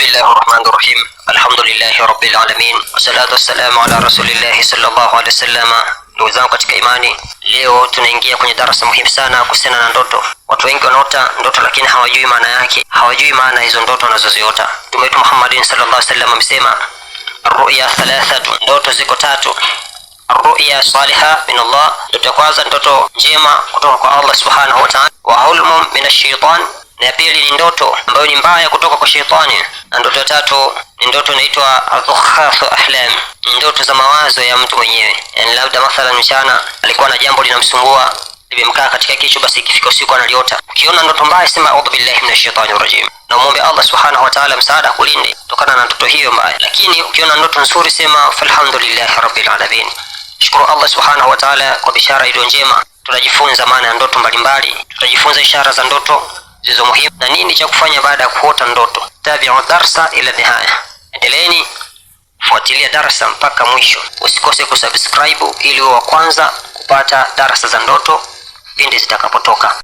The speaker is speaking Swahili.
Bismillahir Rahmanir Rahim. Alhamdulillahi Rabbil Alamin. Wassalatu wassalamu ala Rasulillahi sallallahu alaihi wasallam. Ndugu zangu katika imani, leo tunaingia kwenye darasa muhimu sana kuhusiana na ndoto. Watu wengi wanaota ndoto lakini hawajui maana yake, hawajui maana hizo ndoto wanazoziota. Mtume wetu Muhammadin sallallahu alaihi wasallam amesema, ar-ru'ya thalathatu, ndoto ziko tatu. Ar-ru'ya salihah min Allah, ndoto ya kwanza ndoto njema kutoka kwa Allah subhanahu wa ta'ala. Wa hulmun min ash-shaytan, na ya pili ni ndoto ambayo ni mbaya kutoka kwa shetani, na ndoto ya tatu ni ndoto inaitwa adhukhathu ahlam, ndoto za mawazo ya mtu mwenyewe. Yani labda mathalan mchana alikuwa na jambo linamsumbua limemkaa katika kichwa, basi ikifika usiku analiota. Ukiona ndoto mbaya sema a'udhu billahi minash shaitani rajim, na muombe Allah subhanahu wa ta'ala msaada kulinde kutokana na ndoto hiyo mbaya. Lakini ukiona ndoto nzuri sema falhamdulillahi rabbil alamin, shukuru Allah subhanahu wa ta'ala kwa bishara iliyo njema. Tunajifunza maana ya ndoto mbalimbali, tutajifunza ishara za ndoto zizo muhimu na nini cha kufanya baada ya kuota ndoto. Tabi'u darsa ila nihaya, endeleeni fuatilia darasa mpaka mwisho. Usikose kusubscribe ili uwe wa kwanza kupata darasa za ndoto pindi zitakapotoka.